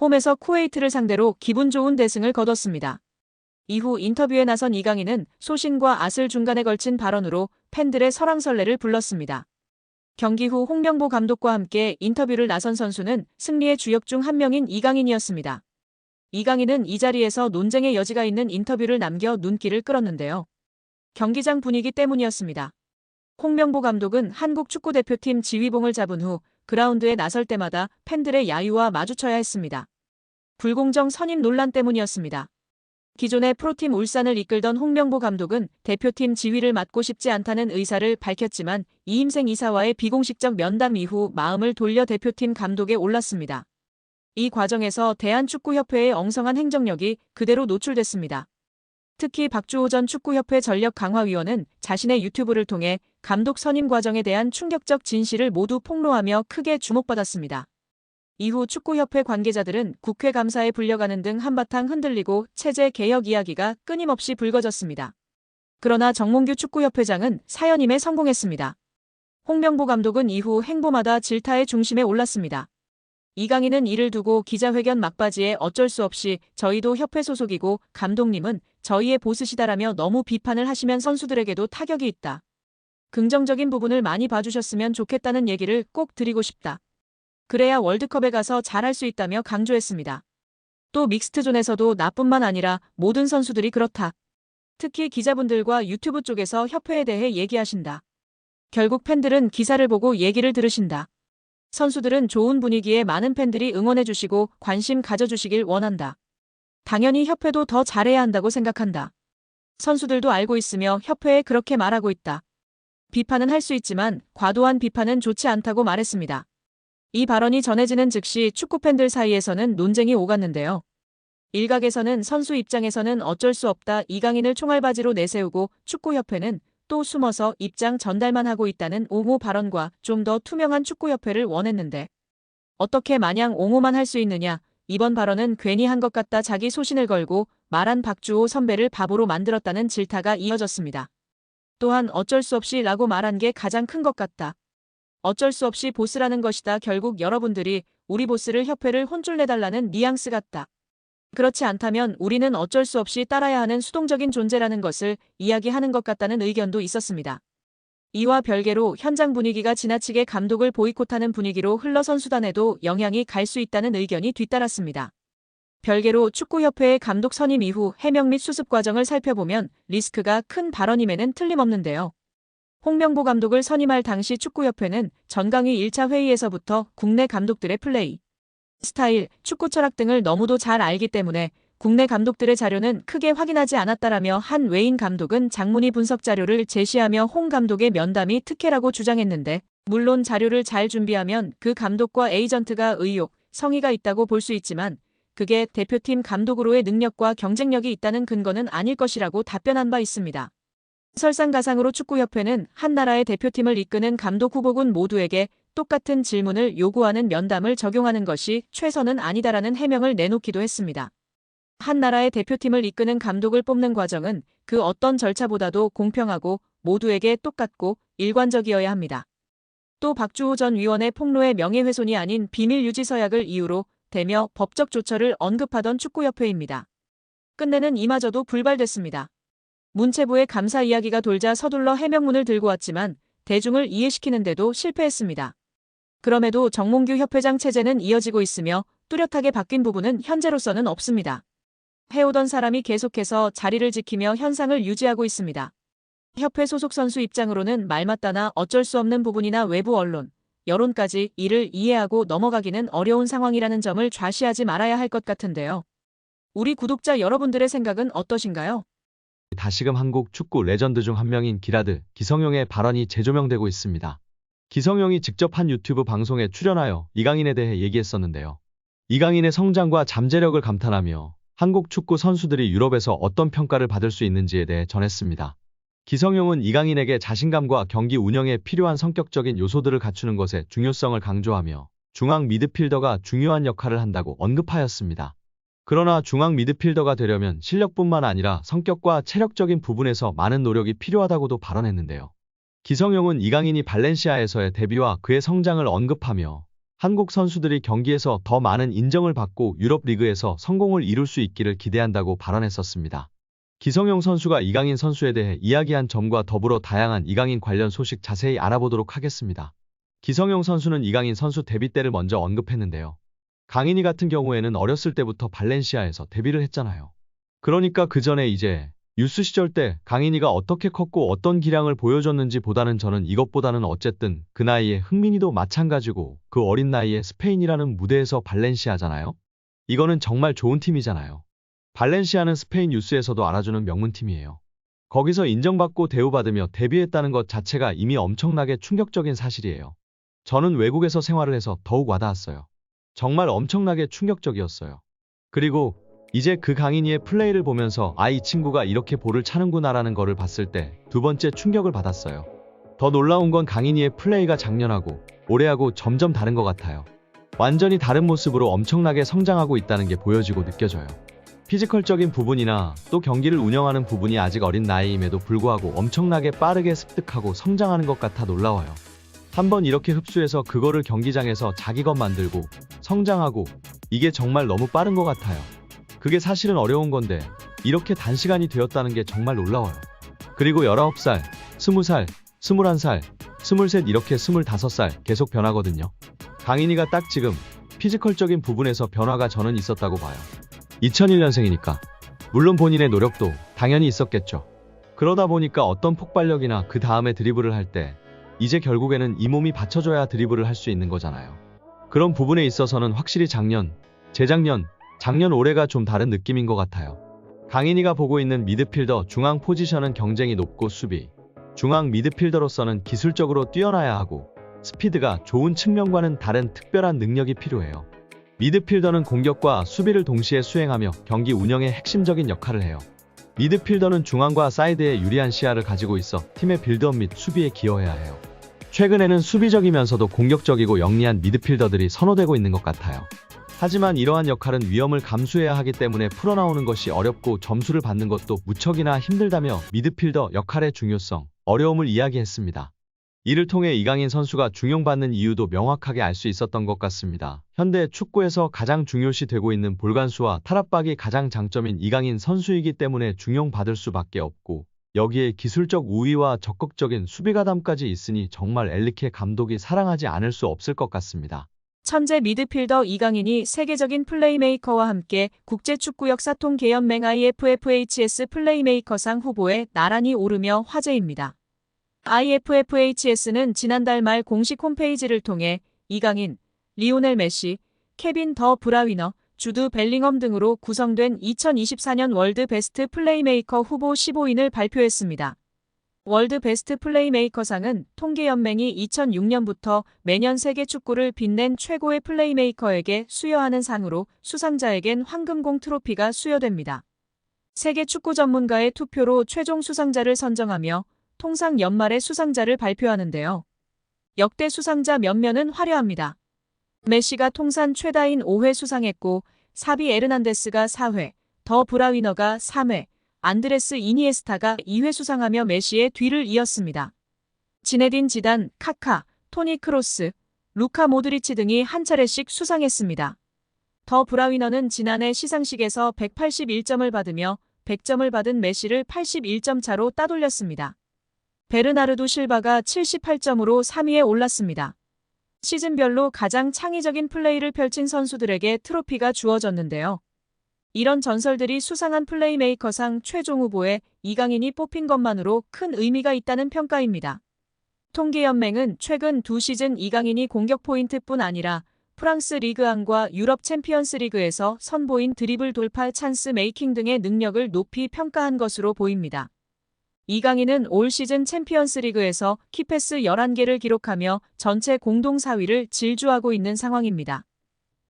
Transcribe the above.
홈에서 쿠웨이트를 상대로 기분 좋은 대승을 거뒀습니다. 이후 인터뷰에 나선 이강인은 소신과 앗을 중간에 걸친 발언으로 팬들의 설왕설래를 불렀습니다. 경기 후 홍명보 감독과 함께 인터뷰를 나선 선수는 승리의 주역 중 한 명인 이강인이었습니다. 이강인은 이 자리에서 논쟁의 여지가 있는 인터뷰를 남겨 눈길을 끌었는데요. 경기장 분위기 때문이었습니다. 홍명보 감독은 한국 축구대표팀 지휘봉을 잡은 후 그라운드에 나설 때마다 팬들의 야유와 마주쳐야 했습니다. 불공정 선임 논란 때문이었습니다. 기존의 프로팀 울산을 이끌던 홍명보 감독은 대표팀 지휘를 맡고 싶지 않다는 의사를 밝혔지만 이임생 이사와의 비공식적 면담 이후 마음을 돌려 대표팀 감독에 올랐습니다. 이 과정에서 대한축구협회의 엉성한 행정력이 그대로 노출됐습니다. 특히 박주호 전 축구협회 전력강화위원은 자신의 유튜브를 통해 감독 선임 과정에 대한 충격적 진실을 모두 폭로하며 크게 주목받았습니다. 이후 축구협회 관계자들은 국회 감사에 불려가는 등 한바탕 흔들리고 체제 개혁 이야기가 끊임없이 불거졌습니다. 그러나 정몽규 축구협회장은 사연임에 성공했습니다. 홍명보 감독은 이후 행보마다 질타의 중심에 올랐습니다. 이강인은 이를 두고 기자회견 막바지에 어쩔 수 없이 저희도 협회 소속이고 감독님은 저희의 보스시다라며 너무 비판을 하시면 선수들에게도 타격이 있다. 긍정적인 부분을 많이 봐주셨으면 좋겠다는 얘기를 꼭 드리고 싶다. 그래야 월드컵에 가서 잘할 수 있다며 강조했습니다. 또 믹스트존에서도 나뿐만 아니라 모든 선수들이 그렇다. 특히 기자분들과 유튜브 쪽에서 협회에 대해 얘기하신다. 결국 팬들은 기사를 보고 얘기를 들으신다. 선수들은 좋은 분위기에 많은 팬들이 응원해주시고 관심 가져주시길 원한다. 당연히 협회도 더 잘해야 한다고 생각한다. 선수들도 알고 있으며 협회에 그렇게 말하고 있다. 비판은 할 수 있지만 과도한 비판은 좋지 않다고 말했습니다. 이 발언이 전해지는 즉시 축구팬들 사이에서는 논쟁이 오갔는데요. 일각에서는 선수 입장에서는 어쩔 수 없다 이강인을 총알바지로 내세우고 축구협회는 또 숨어서 입장 전달만 하고 있다는 옹호 발언과 좀 더 투명한 축구협회를 원했는데 어떻게 마냥 옹호만 할 수 있느냐 이번 발언은 괜히 한 것 같다 자기 소신을 걸고 말한 박주호 선배를 바보로 만들었다는 질타가 이어졌습니다. 또한 어쩔 수 없이 라고 말한 게 가장 큰 것 같다. 어쩔 수 없이 보스라는 것이다. 결국 여러분들이 우리 보스를 협회를 혼쭐 내달라는 뉘앙스 같다. 그렇지 않다면 우리는 어쩔 수 없이 따라야 하는 수동적인 존재라는 것을 이야기하는 것 같다는 의견도 있었습니다. 이와 별개로 현장 분위기가 지나치게 감독을 보이콧하는 분위기로 흘러 선수단에도 영향이 갈 수 있다는 의견이 뒤따랐습니다. 별개로 축구협회의 감독 선임 이후 해명 및 수습 과정을 살펴보면 리스크가 큰 발언임에는 틀림없는데요. 홍명보 감독을 선임할 당시 축구협회는 전강위 1차 회의에서부터 국내 감독들의 플레이, 스타일, 축구 철학 등을 너무도 잘 알기 때문에 국내 감독들의 자료는 크게 확인하지 않았다라며 한 외인 감독은 장문의 분석 자료를 제시하며 홍 감독의 면담이 특혜라고 주장했는데 물론 자료를 잘 준비하면 그 감독과 에이전트가 의욕, 성의가 있다고 볼 수 있지만 그게 대표팀 감독으로의 능력과 경쟁력이 있다는 근거는 아닐 것이라고 답변한 바 있습니다. 설상가상으로 축구협회는 한 나라의 대표팀을 이끄는 감독 후보군 모두에게 똑같은 질문을 요구하는 면담을 적용하는 것이 최선은 아니다라는 해명을 내놓기도 했습니다. 한 나라의 대표팀을 이끄는 감독을 뽑는 과정은 그 어떤 절차보다도 공평하고 모두에게 똑같고 일관적이어야 합니다. 또 박주호 전 위원의 폭로의 명예훼손이 아닌 비밀 유지 서약을 이유로 대며 법적 조처를 언급하던 축구협회입니다. 끝내는 이마저도 불발됐습니다. 문체부의 감사 이야기가 돌자 서둘러 해명문을 들고 왔지만 대중을 이해시키는데도 실패했습니다. 그럼에도 정몽규 협회장 체제는 이어지고 있으며 뚜렷하게 바뀐 부분은 현재로서는 없습니다. 해오던 사람이 계속해서 자리를 지키며 현상을 유지하고 있습니다. 협회 소속 선수 입장으로는 말맞다나 어쩔 수 없는 부분이나 외부 언론, 여론까지 이를 이해하고 넘어가기는 어려운 상황이라는 점을 좌시하지 말아야 할 것 같은데요. 우리 구독자 여러분들의 생각은 어떠신가요? 다시금 한국 축구 레전드 중 한 명인 기라드, 기성용의 발언이 재조명되고 있습니다. 기성용이 직접 한 유튜브 방송에 출연하여 이강인에 대해 얘기했었는데요. 이강인의 성장과 잠재력을 감탄하며 한국 축구 선수들이 유럽에서 어떤 평가를 받을 수 있는지에 대해 전했습니다. 기성용은 이강인에게 자신감과 경기 운영에 필요한 성격적인 요소들을 갖추는 것의 중요성을 강조하며 중앙 미드필더가 중요한 역할을 한다고 언급하였습니다. 그러나 중앙 미드필더가 되려면 실력뿐만 아니라 성격과 체력적인 부분에서 많은 노력이 필요하다고도 발언했는데요. 기성용은 이강인이 발렌시아에서의 데뷔와 그의 성장을 언급하며 한국 선수들이 경기에서 더 많은 인정을 받고 유럽 리그에서 성공을 이룰 수 있기를 기대한다고 발언했었습니다. 기성용 선수가 이강인 선수에 대해 이야기한 점과 더불어 다양한 이강인 관련 소식 자세히 알아보도록 하겠습니다. 기성용 선수는 이강인 선수 데뷔 때를 먼저 언급했는데요. 강인이 같은 경우에는 어렸을 때부터 발렌시아에서 데뷔를 했잖아요. 그러니까 그 전에 이제 유스 시절 때 강인이가 어떻게 컸고 어떤 기량을 보여줬는지 보다는 저는 이것보다는 어쨌든 그 나이에 흥민이도 마찬가지고 그 어린 나이에 스페인이라는 무대에서 발렌시아잖아요. 이거는 정말 좋은 팀이잖아요. 발렌시아는 스페인 유스에서도 알아주는 명문팀이에요. 거기서 인정받고 대우받으며 데뷔했다는 것 자체가 이미 엄청나게 충격적인 사실이에요. 저는 외국에서 생활을 해서 더욱 와닿았어요. 정말 엄청나게 충격적이었어요. 그리고 이제 그 강인이의 플레이를 보면서 이 친구가 이렇게 볼을 차는구나라는 거를 봤을 때 두 번째 충격을 받았어요. 더 놀라운 건 강인이의 플레이가 작년하고 올해하고 점점 다른 것 같아요. 완전히 다른 모습으로 엄청나게 성장하고 있다는 게 보여지고 느껴져요. 피지컬적인 부분이나 또 경기를 운영하는 부분이 아직 어린 나이임에도 불구하고 엄청나게 빠르게 습득하고 성장하는 것 같아 놀라워요. 한번 이렇게 흡수해서 그거를 경기장에서 자기 것 만들고 성장하고 이게 정말 너무 빠른 것 같아요. 그게 사실은 어려운 건데 이렇게 단시간이 되었다는 게 정말 놀라워요. 그리고 19살, 20살, 21살, 23 이렇게 25살 계속 변하거든요. 강인이가 딱 지금 피지컬적인 부분에서 변화가 저는 있었다고 봐요. 2001년생이니까 물론 본인의 노력도 당연히 있었겠죠. 그러다 보니까 어떤 폭발력이나 그 다음에 드리블을 할 때 이제 결국에는 이 몸이 받쳐줘야 드리블을 할 수 있는 거잖아요. 그런 부분에 있어서는 확실히 작년, 재작년, 작년 올해가 좀 다른 느낌인 것 같아요. 강인이가 보고 있는 미드필더 중앙 포지션은 경쟁이 높고 수비, 중앙 미드필더로서는 기술적으로 뛰어나야 하고 스피드가 좋은 측면과는 다른 특별한 능력이 필요해요. 미드필더는 공격과 수비를 동시에 수행하며 경기 운영의 핵심적인 역할을 해요. 미드필더는 중앙과 사이드에 유리한 시야를 가지고 있어 팀의 빌드업 및 수비에 기여해야 해요. 최근에는 수비적이면서도 공격적이고 영리한 미드필더들이 선호되고 있는 것 같아요. 하지만 이러한 역할은 위험을 감수해야 하기 때문에 풀어나오는 것이 어렵고 점수를 받는 것도 무척이나 힘들다며 미드필더 역할의 중요성, 어려움을 이야기했습니다. 이를 통해 이강인 선수가 중용받는 이유도 명확하게 알 수 있었던 것 같습니다. 현대 축구에서 가장 중요시 되고 있는 볼간수와 탈압박이 가장 장점인 이강인 선수이기 때문에 중용받을 수밖에 없고 여기에 기술적 우위와 적극적인 수비가담까지 있으니 정말 엘리케 감독이 사랑하지 않을 수 없을 것 같습니다. 천재 미드필더 이강인이 세계적인 플레이메이커와 함께 국제축구 역사통 계연맹 IFFHS 플레이메이커상 후보에 나란히 오르며 화제입니다. IFFHS는 지난달 말 공식 홈페이지를 통해 이강인, 리오넬 메시, 케빈 더 브라위너, 주드 벨링엄 등으로 구성된 2024년 월드 베스트 플레이메이커 후보 15인을 발표했습니다. 월드 베스트 플레이메이커상은 통계연맹이 2006년부터 매년 세계 축구를 빛낸 최고의 플레이메이커에게 수여하는 상으로 수상자에겐 황금공 트로피가 수여됩니다. 세계 축구 전문가의 투표로 최종 수상자를 선정하며 통상 연말에 수상자를 발표하는데요. 역대 수상자 면면은 화려합니다. 메시가 통산 최다인 5회 수상했고 사비 에르난데스가 4회, 더 브라위너가 3회, 안드레스 이니에스타가 2회 수상하며 메시의 뒤를 이었습니다. 지네딘 지단, 카카, 토니 크로스, 루카 모드리치 등이 한 차례씩 수상했습니다. 더 브라위너는 지난해 시상식에서 181점을 받으며 100점을 받은 메시를 81점 차로 따돌렸습니다. 베르나르도 실바가 78점으로 3위에 올랐습니다. 시즌별로 가장 창의적인 플레이를 펼친 선수들에게 트로피가 주어졌는데요. 이런 전설들이 수상한 플레이메이커상 최종 후보에 이강인이 뽑힌 것만으로 큰 의미가 있다는 평가입니다. 통계연맹은 최근 2시즌 이강인이 공격 포인트뿐 아니라 프랑스 리그1과 유럽 챔피언스 리그에서 선보인 드리블 돌파 찬스 메이킹 등의 능력을 높이 평가한 것으로 보입니다. 이강인은 올 시즌 챔피언스 리그에서 키패스 11개를 기록하며 전체 공동 4위를 질주하고 있는 상황입니다.